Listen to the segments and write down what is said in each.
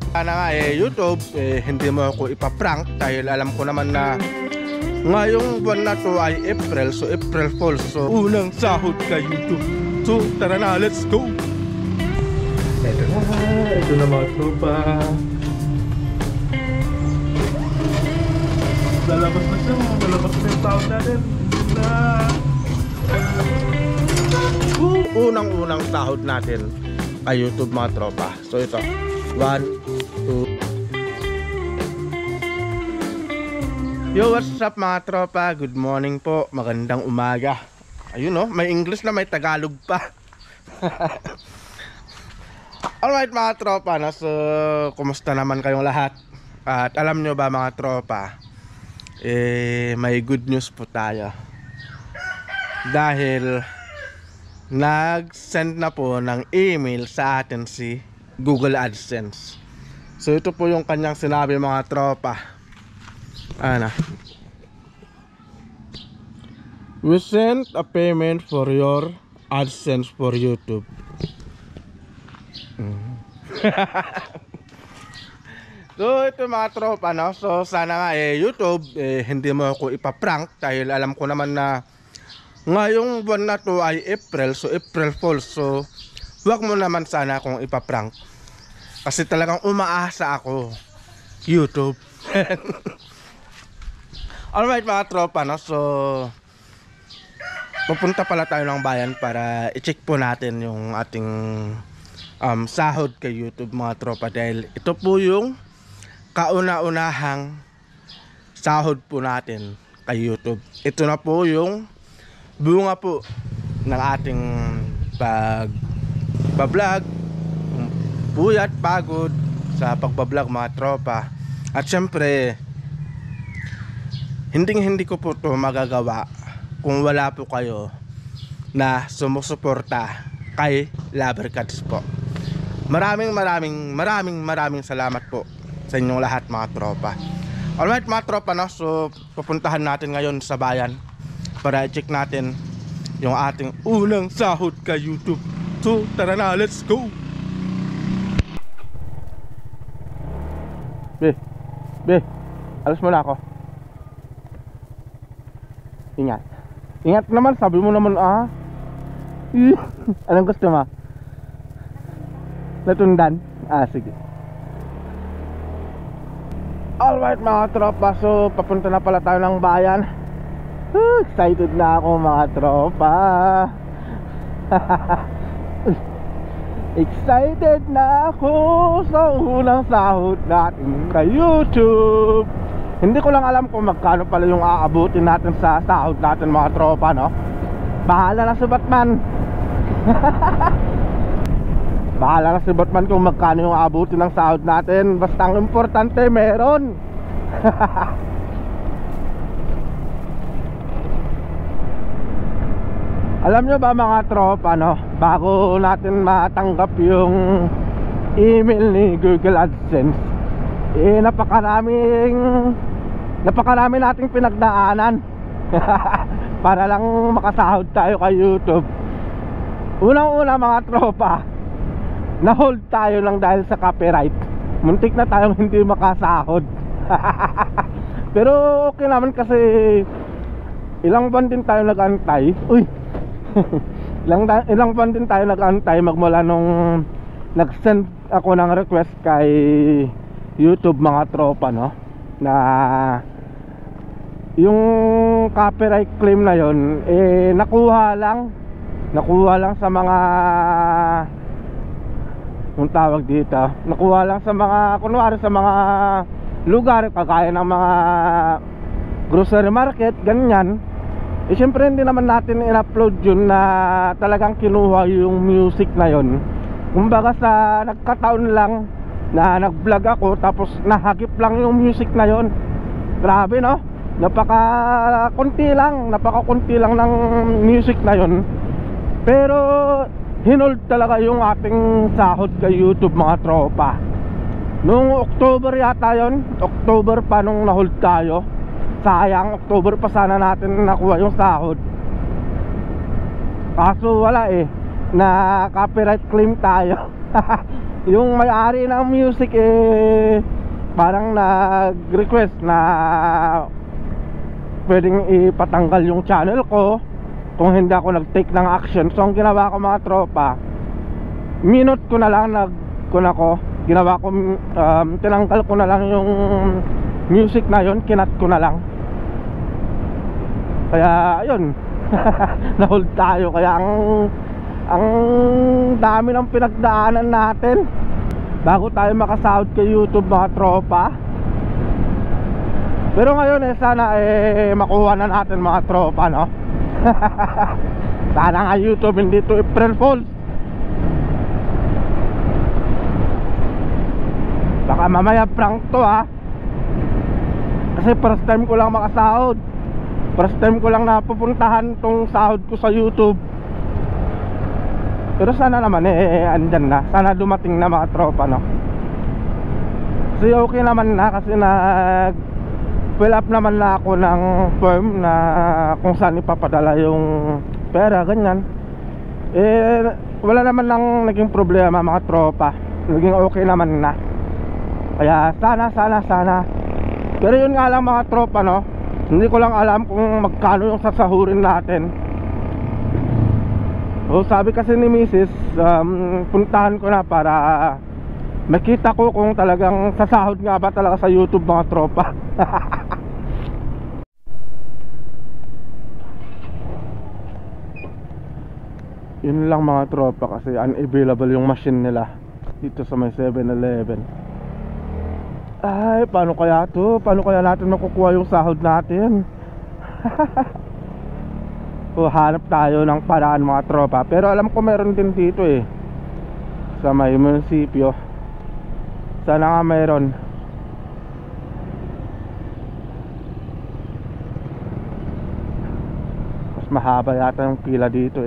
Sana nga YouTube, hindi mo ako ipaprank dahil alam ko naman na ngayong buwan na to ay April, so April Fools, so unang sahod kay YouTube. So tara na, let's go! Ito na mga tropa. Lalabas na siya, lalabas na yung sahod natin. Unang sahod natin kay YouTube mga tropa. So ito, 1, 2. Yo, what's up mga tropa? Good morning po, magandang umaga. Ayun no, may English na may Tagalog pa. Alright mga tropa, no? So kumusta naman kayong lahat? At alam nyo ba mga tropa, may good news po tayo. Dahil nag-send na po ng email sa atin si Google AdSense. So ito po yung kanyang sinabi mga tropa. Ano? We sent a payment for your AdSense for YouTube. So ito mga tropa, no? So sana nga YouTube, hindi mo ako ipaprank dahil alam ko naman na ngayong buwan na to ay April, so April Fools. So wag mo naman sana akong ipaprank kasi talagang umaasa ako YouTube. Alright mga tropa, no? So pupunta pala tayo ng bayan para i-check po natin yung ating sahod kay YouTube mga tropa, dahil ito po yung kauna-unahang sahod po natin kay YouTube. Ito na po yung bunga po ng ating pag-vlog, puyat, pagod sa pagbablog mga tropa. At syempre hindi ko po to magagawa kung wala po kayo na sumusuporta kay Lovercats po. Maraming salamat po sa inyong lahat mga tropa. Alright mga tropa, no? So pupuntahan natin ngayon sa bayan para i-check natin yung ating unang sahod kay YouTube. So tara na, let's go! Be, alas mo na ako. Ingat naman, sabi mo naman Anong gusto mo? Latundan? Sige. Alright mga tropa, so papunta na pala tayo ng bayan. Excited na ako mga tropa. Excited na ako sa unang sahod natin kay YouTube. Hindi ko lang alam kung magkano pala yung aabutin natin sa sahod natin mga tropa, no? Bahala na si Batman. Bahala na si Batman kung magkano yung aabutin ng sahod natin. Basta ang importante meron. Alam nyo ba mga tropa, no? Bago natin matanggap yung email ni Google AdSense, napakarami nating pinagdaanan para lang makasahod tayo kay YouTube. Unang-una mga tropa, na-hold tayo lang dahil sa copyright. Muntik na tayong hindi makasahod. Pero okay naman kasi ilang buwan din tayo nag-antay. Ilang buwan din tayo nag-antay magmula nung nag-send ako ng request kay YouTube mga tropa, no? Na yung copyright claim na yon nakuha lang sa mga, yung tawag dito, nakuha lang sa mga, kunwari sa mga lugar kagaya ng mga grocery market, ganyan. Siyempre hindi naman natin in-upload yun na talagang kinuha yung music na yon. Kumbaga sa nagkataon lang na nag-vlog ako tapos nahagip lang yung music na yon. Grabe, no? Napaka-kunti lang ng music na yon. Pero hinold talaga yung ating sahod kay YouTube mga tropa. Noong October yata yon, October pa nung nahold tayo. Sayang, October pa sana natin nakuha yung sahod. Kaso wala na copyright claim tayo. Yung may-ari ng music parang nag-request na pwedeng ipatanggal yung channel ko kung hindi ako nag-take ng action. So ang ginawa ko mga tropa, minute ko na lang ginawa ko, tinanggal ko na lang yung music na yon, kinat ko na lang. Kaya ayun, na-hold tayo. Kaya ang dami ng pinagdaanan natin bago tayo makasahod kay YouTube mga tropa. Pero ngayon sana makuha na natin mga tropa, no? Sana nga YouTube hindi to April Fools. Baka mamaya prank to kasi first time ko lang makasahod. First time ko lang napupuntahan tong sahod ko sa YouTube. Pero sana naman andyan na. Sana dumating na mga tropa, no? Kasi okay naman na, kasi fill up naman na ako ng form na kung saan ipapadala yung pera, ganyan. Wala naman lang naging problema mga tropa. Naging okay naman na. Kaya sana. Pero yun nga lang mga tropa, no? Hindi ko lang alam kung magkano yung sasahurin natin. O sabi kasi ni Mrs. Puntahan ko na para makita ko kung talagang sasahod nga ba talaga sa YouTube mga tropa. Yun lang mga tropa, kasi unavailable yung machine nila dito sa may 7-Eleven. Ay, paano kaya to? Paano kaya natin makukuha yung sahod natin? So, hanap tayo ng paraan mga tropa. Pero alam ko meron din dito sa may munisipyo. Sana nga meron. Mas mahaba yata yung pila dito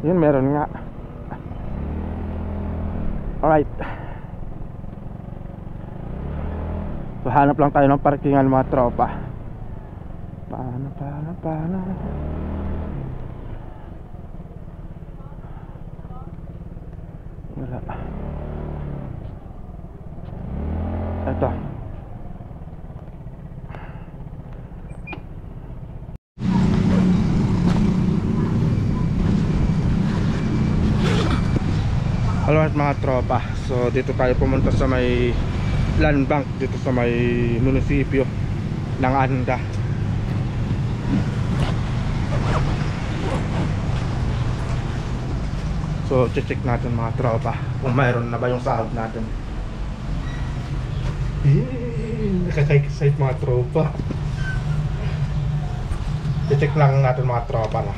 Yun, meron nga. Alright. So hanap lang tayo ng parkingan mga tropa. Paano wala. Ito. Alright mga tropa, so dito tayo pumunta sa may land bank dito sa may munisipyo ng Anda. So check natin mga tropa kung mayroon na ba yung sahod natin. Nakaka-excite mga tropa. Check lang natin mga tropa na.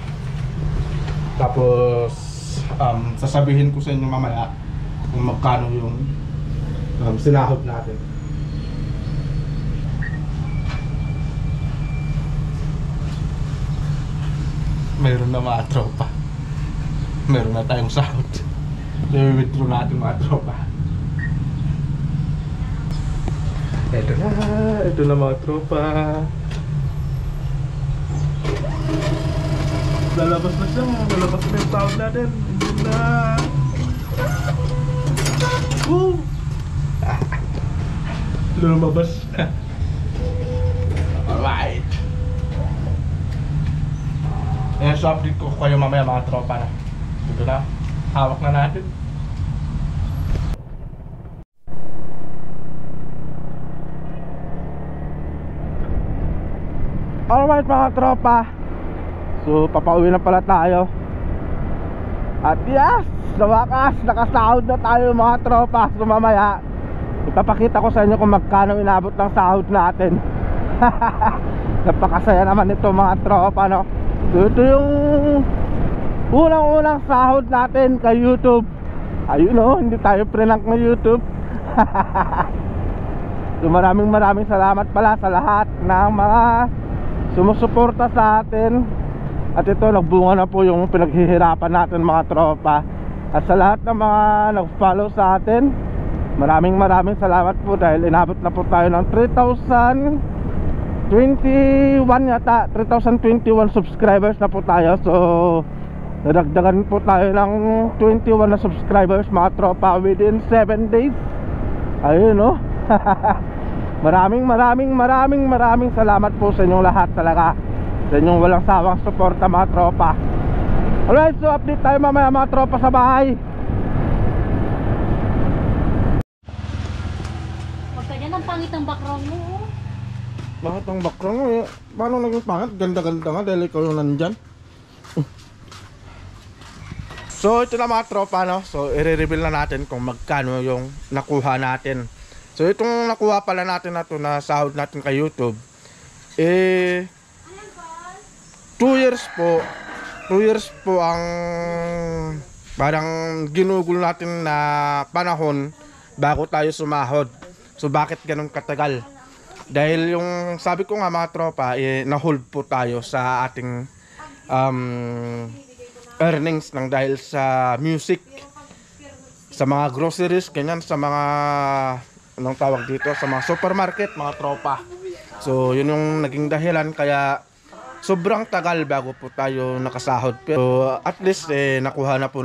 Tapos sasabihin ko sa inyo mamaya kung magkano yung sinahod natin. Mayroon na mga tropa. Meron na tayong sahod. I-withdraw natin mga tropa. Ito na mga tropa. Lalabas na siya. Lalabas na yung sahod natin. Hindi na. Woo! Lumabas na. Alright. Ayan, so update ko kayo mamaya mga tropa na. Dito na. Hawak na natin. Alright mga tropa. So papauwi na pala tayo. At yes, sa wakas nakasahod na tayo mga tropa. So mamaya ipapakita ko sa inyo kung magkano inabot ng sahod natin. Napakasaya naman ito mga tropa, no? So ito yung unang sahod natin kay YouTube. Ayun, no? Hindi tayo prank na YouTube. So maraming salamat pala sa lahat ng mga sumusuporta sa atin. At ito, nagbunga na po yung pinaghihirapan natin mga tropa. At sa lahat ng mga nag-follow sa atin, maraming salamat po, dahil inabot na po tayo ng 3,021 yata, 3,021 subscribers na po tayo. So Nadagdagan po tayo ng 21 na subscribers mga tropa within 7 days. Ayun no. Maraming salamat po sa inyong lahat talaga, sa inyong walang sawang suporta mga tropa. Alright, so update tayo mamaya mga tropa sa bahay. Huwag ka dyan, ang pangit ng background mo. Oh. Bakit ang background mo eh? Paano naging pangit? Ganda-ganda nga dahil ikaw yung nandyan. So ito na mga tropa no. So i-reveal na natin kung magkano yung nakuha natin. So itong nakuha pala natin na to na sahod natin kay YouTube, 2 years po. 2 years po ang parang ginugol natin na panahon bago tayo sumahod. So bakit ganun katagal? Dahil yung sabi ko nga mga tropa, na-hold po tayo sa ating earnings ng dahil sa music, sa mga groceries, ganyan, sa mga anong tawag dito, sa mga supermarket mga tropa. So yun yung naging dahilan kaya sobrang tagal bago po tayo nakasahod. Pero at least nakuha na po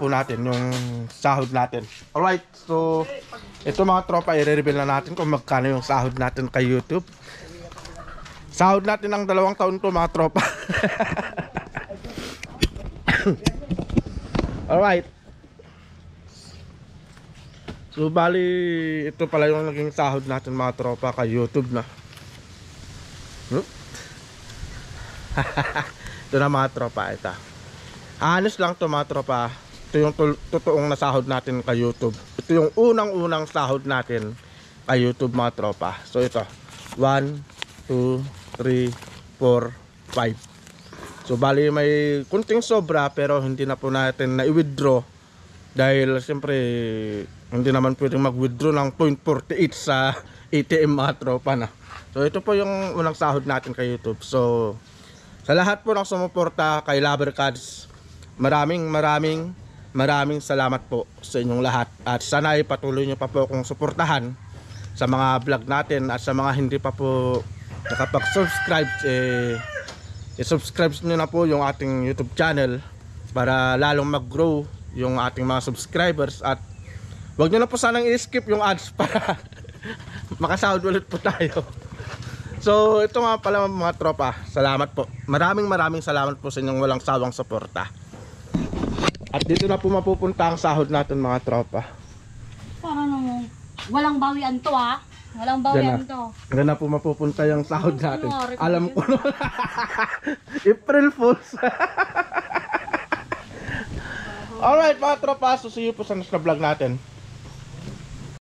natin yung sahod natin. Alright, so ito mga tropa, i-reveal na natin kung magkano yung sahod natin kay YouTube. Sahod natin ng 2 taon to mga tropa. Alright. So bali ito pala yung naging sahod natin mga tropa kay YouTube na. Ito na mga tropa, ito. Honest lang to mga tropa. Ito yung totoong nasahod natin kay YouTube. Ito yung unang sahod natin kay YouTube mga tropa. So ito 1, 2, 3, 4, 5. So bali may kunting sobra pero hindi na po natin na-withdraw dahil siyempre hindi naman pwedeng mag-withdraw ng 0.48 sa ATM mga tropa na. So ito po yung unang sahod natin kay YouTube. So sa lahat po ng sumuporta kay Lovercats, maraming salamat po sa inyong lahat. At sana ay patuloy nyo pa po akong suportahan sa mga vlog natin. At sa mga hindi pa po nakapag-subscribe, i-subscribe nyo na po yung ating YouTube channel para lalong mag-grow yung ating mga subscribers. At wag nyo na po sanang i-skip yung ads para makasahod ulit po tayo. So ito nga pala mga tropa, salamat po. Maraming salamat po sa inyong walang sawang suporta. At dito na po mapupunta ang sahod natin mga tropa. Parang naman, walang bawian to ha. Walang bawian to. Diyan na po mapupunta yung sahod natin. Kunwari, Alam ko na. April Fools. Alright mga tropa, so see you po sa next na vlog natin.